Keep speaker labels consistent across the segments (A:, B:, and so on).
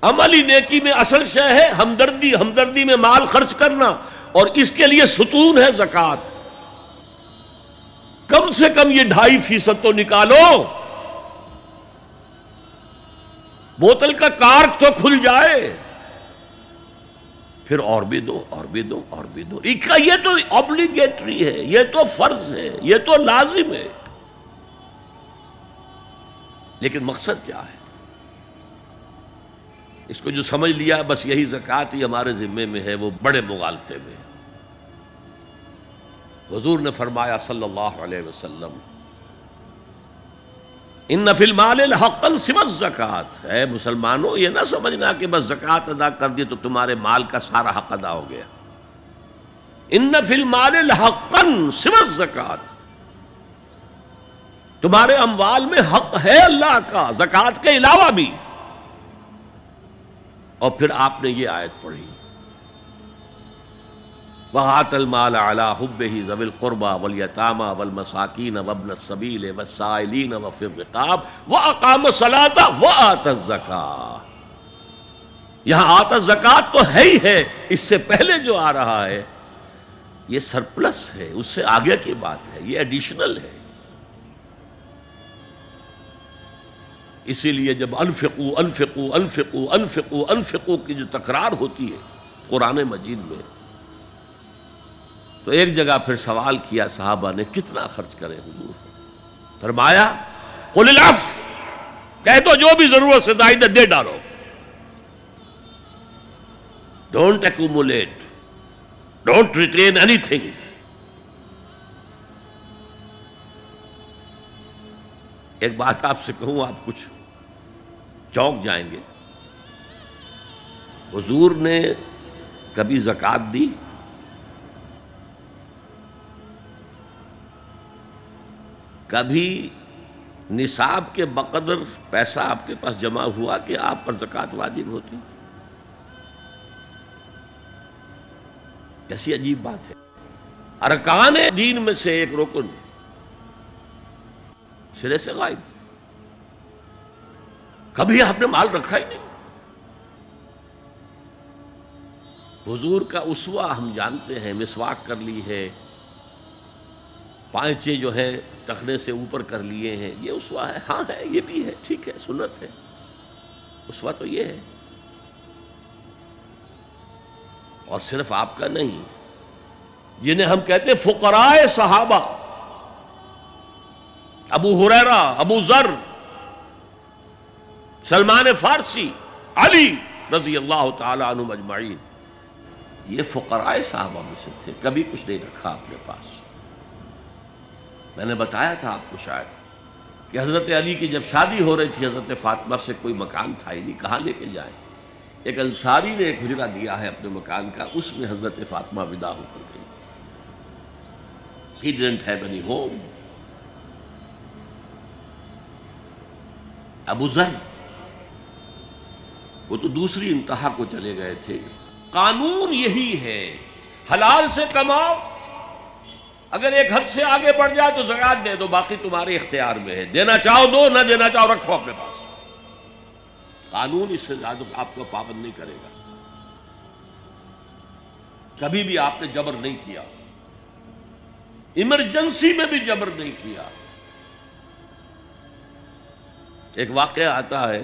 A: عملی نیکی میں اصل شے ہے ہمدردی، ہمدردی میں مال خرچ کرنا، اور اس کے لیے ستون ہے زکوٰۃ۔ کم سے کم یہ 2.5% تو نکالو، بوتل کا کارک تو کھل جائے، پھر اور بھی دو، اور بھی دو، اور بھی دو۔ یہ تو obligatory ہے، یہ تو فرض ہے، یہ تو لازم ہے۔ لیکن مقصد کیا ہے؟ اس کو جو سمجھ لیا بس یہی زکوٰۃ ہی ہمارے ذمے میں ہے، وہ بڑے مغالطے میں۔ حضور نے فرمایا صلی اللہ علیہ وسلم، ان فی المال حقا سوى الزکوٰۃ، اے مسلمانوں یہ نہ سمجھنا کہ بس زکوٰۃ ادا کر دی تو تمہارے مال کا سارا حق ادا ہو گیا۔ ان فی المال حقا سوى الزکوٰۃ، تمہارے اموال میں حق ہے اللہ کا زکوٰۃ کے علاوہ بھی۔ اور پھر آپ نے یہ آیت پڑھی، وَآتَى الْمَالَ عَلَىٰ حُبِّهِ ذَوِي الْقُرْبَىٰ وَالْيَتَامَىٰ وَالْمَسَاكِينَ وَابْنَ السَّبِيلِ وَالسَّائِلِينَ وَفِي الرِّقَابِ وَأَقَامَ الصَّلَاةَ وَآتَى الزَّكَاةَ۔ یہاں آتا زکوٰۃ تو ہے ہی ہے، اس سے پہلے جو آ رہا ہے یہ سرپلس ہے، اس سے آگے کی بات ہے، یہ ایڈیشنل ہے۔ اسی لیے جب انفقوا انفقوا انفقوا انفقوا انفقوا کی جو تکرار ہوتی ہے قرآن مجید میں، تو ایک جگہ پھر سوال کیا صحابہ نے، کتنا خرچ کریں حضور؟ فرمایا قل العفو، کہہ دو جو بھی ضرورت سے زائد دے ڈالو، don't accumulate, don't retain any thing. ایک بات آپ سے کہوں، آپ کچھ چونک جائیں گے، حضور نے کبھی زکوٰۃ دی؟ کبھی نصاب کے بقدر پیسہ آپ کے پاس جمع ہوا کہ آپ پر زکوٰۃ واجب ہوتی؟ کیسی عجیب بات ہے۔ ارکان دین میں سے ایک رکن سرے سے غائب، کبھی آپ نے مال رکھا ہی نہیں۔ حضور کا اسوہ ہم جانتے ہیں، مسواک کر لی ہے، پائچے جو ہے ٹخنے سے اوپر کر لیے ہیں، یہ اسوہ ہے؟ ہاں ہے، یہ بھی ہے، ٹھیک ہے، سنت ہے، اسوہ تو یہ ہے۔ اور صرف آپ کا نہیں، جنہیں ہم کہتے ہیں فقراء صحابہ، ابو ہریرہ، ابو ذر، سلمان فارسی، علی رضی اللہ تعالی عنہم اجمعین، یہ فقراء صحابہ میں سے تھے، کبھی کچھ نہیں رکھا اپنے پاس۔ میں نے بتایا تھا آپ کو شاید کہ حضرت علی کی جب شادی ہو رہی تھی حضرت فاطمہ سے، کوئی مکان تھا ہی نہیں، کہاں لے کے جائیں؟ ایک انصاری نے ایک حجرہ دیا ہے اپنے مکان کا، اس میں حضرت فاطمہ ودا ہو کر گئی۔ He didn't have any home۔ ابو ذر وہ تو دوسری انتہا کو چلے گئے تھے۔ قانون یہی ہے، حلال سے کماؤ، اگر ایک حد سے آگے بڑھ جائے تو زکوٰۃ دے دو، باقی تمہارے اختیار میں ہے، دینا چاہو دو، نہ دینا چاہو رکھو اپنے پاس۔ قانون اس سے زیادہ آپ کو پابند نہیں کرے گا۔ کبھی بھی آپ نے جبر نہیں کیا، ایمرجنسی میں بھی جبر نہیں کیا۔ ایک واقعہ آتا ہے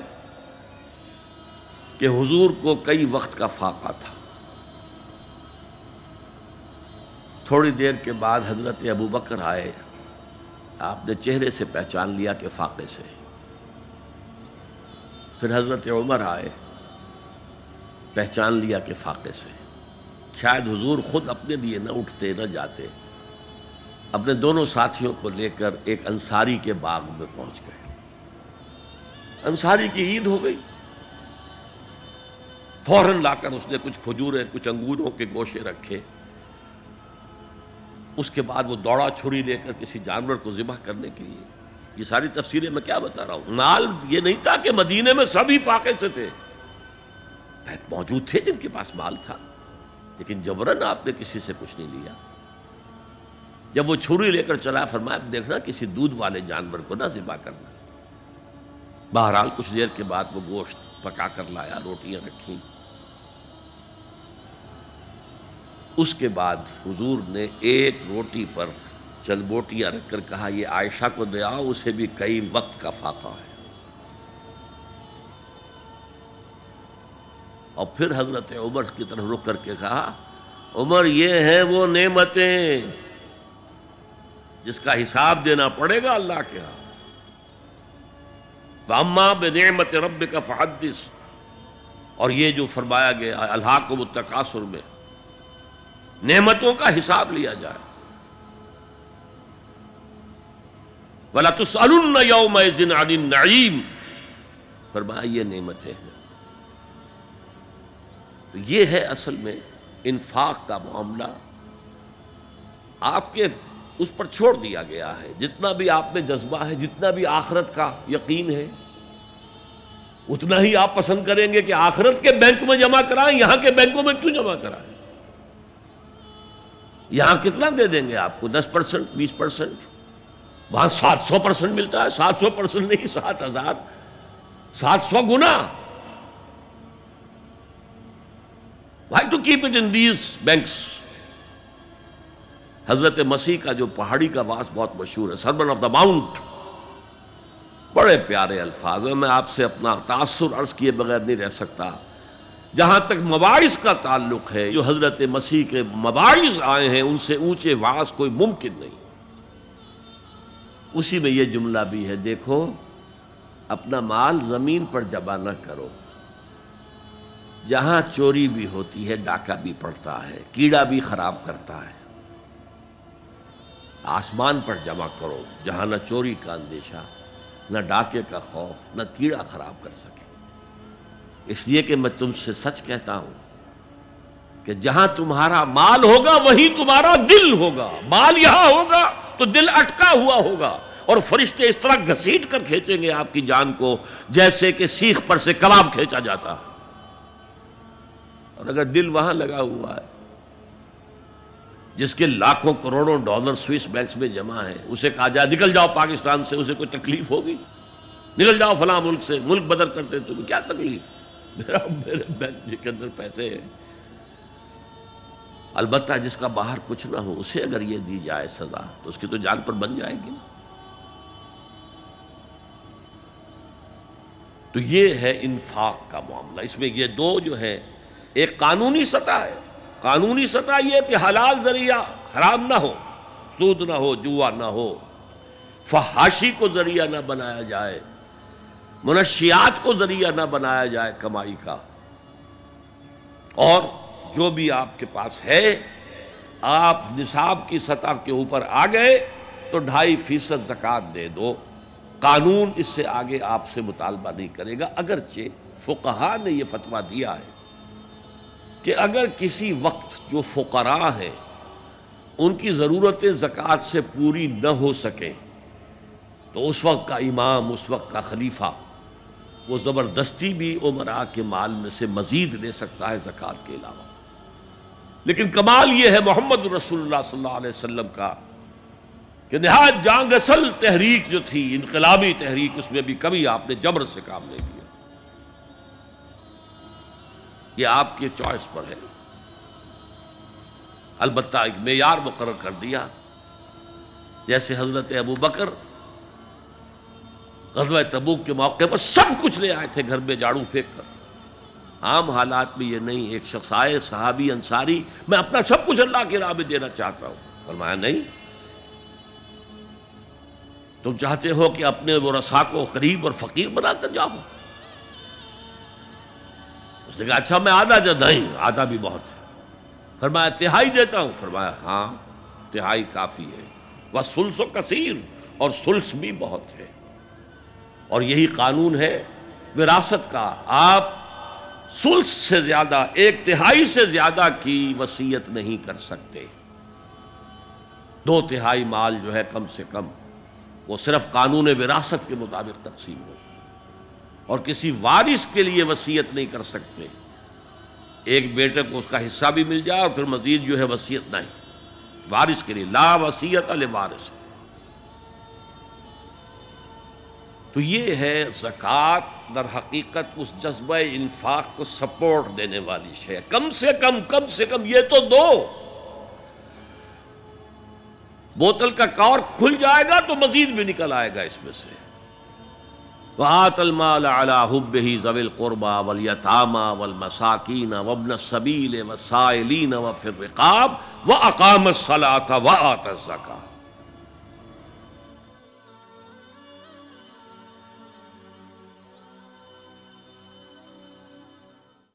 A: کہ حضور کو کئی وقت کا فاقہ تھا، تھوڑی دیر کے بعد حضرت ابو بکر آئے، آپ نے چہرے سے پہچان لیا کہ فاقے سے۔ پھر حضرت عمر آئے، پہچان لیا کہ فاقے سے۔ شاید حضور خود اپنے لیے نہ اٹھتے نہ جاتے، اپنے دونوں ساتھیوں کو لے کر ایک انصاری کے باغ میں پہنچ گئے۔ انصاری کی عید ہو گئی، فوراً لا کر اس نے کچھ کھجوریں، کچھ انگوروں کے گوشے رکھے۔ اس کے بعد وہ دوڑا چھری لے کر کسی جانور کو ذبح کرنے کے لیے۔ یہ ساری تفسیریں میں کیا بتا رہا ہوں؟ مال یہ نہیں تھا کہ مدینے میں سبھی فاقے سے تھے، موجود تھے جن کے پاس مال تھا، لیکن جبراً آپ نے کسی سے کچھ نہیں لیا۔ جب وہ چھری لے کر چلا، فرمایا دیکھنا کسی دودھ والے جانور کو نہ ذبح کرنا۔ بہرحال کچھ دیر کے بعد وہ گوشت پکا کر لایا، روٹیاں رکھیں. اس کے بعد حضور نے ایک روٹی پر چند بوٹیاں رکھ کر کہا یہ عائشہ کو دے آؤ، اسے بھی کئی وقت کا فاقہ ہے. اور پھر حضرت عمر کی طرف رخ کر کے کہا عمر یہ ہیں وہ نعمتیں جس کا حساب دینا پڑے گا اللہ کے ہاں. فَأَمَّا بِنِعْمَةِ رَبِّكَ فَحَدِّثْ، اور یہ جو فرمایا گیا الہاکم التکاثر میں نعمتوں کا حساب لیا جائے. وَلَتُسْأَلُنَّ يَوْمَئِذٍ عَنِ النَّعِيمِ، فرمایا یہ نعمتیں ہیں. تو یہ ہے اصل میں انفاق کا معاملہ. آپ کے اس پر چھوڑ دیا گیا ہے. جتنا بھی آپ میں جذبہ ہے، جتنا بھی آخرت کا یقین ہے، اتنا ہی آپ پسند کریں گے کہ آخرت کے بینک میں جمع کرائیں، یہاں کے بینکوں میں کیوں جمع کرائیں. یہاں کتنا دے دیں گے آپ کو؟ 10%، 20%. وہاں 700% ملتا ہے. 700% نہیں، 7,000، 700 گنا. Why to keep it in these banks؟ حضرت مسیح کا جو پہاڑی کا واس بہت مشہور ہے، سرمن آف دا ماؤنٹ، بڑے پیارے الفاظ ہیں. میں آپ سے اپنا تاثر عرض کیے بغیر نہیں رہ سکتا. جہاں تک مواعظ کا تعلق ہے، جو حضرت مسیح کے مواعظ آئے ہیں ان سے اونچے واعظ کوئی ممکن نہیں. اسی میں یہ جملہ بھی ہے، دیکھو اپنا مال زمین پر جمع نہ کرو. جہاں چوری بھی ہوتی ہے ڈاکہ بھی پڑتا ہے، کیڑا بھی خراب کرتا ہے. آسمان پر جمع کرو جہاں نہ چوری کا اندیشہ، نہ ڈاکے کا خوف، نہ کیڑا خراب کر سکے. اس لیے کہ میں تم سے سچ کہتا ہوں کہ جہاں تمہارا مال ہوگا وہیں تمہارا دل ہوگا. مال یہاں ہوگا تو دل اٹکا ہوا ہوگا، اور فرشتے اس طرح گھسیٹ کر کھینچیں گے آپ کی جان کو جیسے کہ سیخ پر سے کباب کھینچا جاتا ہے. اور اگر دل وہاں لگا ہوا ہے جس کے لاکھوں کروڑوں ڈالر سوئس بینکس میں جمع ہیں، اسے کہا جائے نکل جاؤ پاکستان سے، اسے کوئی تکلیف ہوگی؟ نکل جاؤ فلاں ملک سے، ملک بدل کرتے تمہیں کیا تکلیف؟ میرے بینک کے اندر پیسے ہیں. البتہ جس کا باہر کچھ نہ ہو اسے اگر یہ دی جائے سزا تو اس کی تو جان پر بن جائے گی. تو یہ ہے انفاق کا معاملہ. اس میں یہ دو جو ہے، ایک قانونی سطح ہے. قانونی سطح یہ کہ حلال ذریعہ حرام نہ ہو، سود نہ ہو، جوا نہ ہو، فحاشی کو ذریعہ نہ بنایا جائے، منشیات کو ذریعہ نہ بنایا جائے کمائی کا. اور جو بھی آپ کے پاس ہے، آپ نصاب کی سطح کے اوپر آ گئے تو 2.5% زکوٰۃ دے دو. قانون اس سے آگے آپ سے مطالبہ نہیں کرے گا. اگرچہ فقہاء نے یہ فتویٰ دیا ہے کہ اگر کسی وقت جو فقراء ہیں ان کی ضرورتیں زکوٰۃ سے پوری نہ ہو سکیں تو اس وقت کا امام، اس وقت کا خلیفہ، وہ زبردستی بھی امراء کے مال میں سے مزید لے سکتا ہے زکوٰۃ کے علاوہ. لیکن کمال یہ ہے محمد رسول اللہ صلی اللہ علیہ وسلم کا کہ نہایت جان گسل تحریک جو تھی، انقلابی تحریک، اس میں بھی کبھی آپ نے جبر سے کام نہیں لیا. یہ آپ کے چوائس پر ہے. البتہ ایک معیار مقرر کر دیا، جیسے حضرت ابو بکر غزوہ تبوک کے موقع پر سب کچھ لے آئے تھے گھر میں جھاڑو پھینک کر. عام حالات میں یہ نہیں. ایک شخص آئے، صحابی انصاری، میں اپنا سب کچھ اللہ کی راہ میں دینا چاہتا ہوں. فرمایا نہیں، تم چاہتے ہو کہ اپنے ورثاء کو غریب اور فقیر بنا کر جاؤ؟ اس نے کہا اچھا میں آدھا نہیں، آدھا بھی بہت ہے. فرمایا تہائی دیتا ہوں. فرمایا ہاں تہائی کافی ہے. وَالثُلُثُ کثیر، اور ثلث بھی بہت ہے. اور یہی قانون ہے وراثت کا. آپ ثلث سے زیادہ، 1/3 سے زیادہ کی وصیت نہیں کر سکتے. 2/3 مال جو ہے کم سے کم وہ صرف قانون وراثت کے مطابق تقسیم ہو، اور کسی وارث کے لیے وصیت نہیں کر سکتے. ایک بیٹے کو اس کا حصہ بھی مل جائے اور پھر مزید جو ہے وصیت نہیں. وارث کے لیے لا وصیت لوارث. تو یہ ہے زکوٰۃ، در حقیقت اس جذبہ انفاق کو سپورٹ دینے والی شے. کم سے کم یہ تو دو. بوتل کا کارک کھل جائے گا تو مزید بھی نکل آئے گا اس میں سے. وآت المال على حبه ذوي القربى واليتامى والمساكين وابن السبيل والسائلين وفي الرقاب وأقام الصلاة وآتى الزكاة.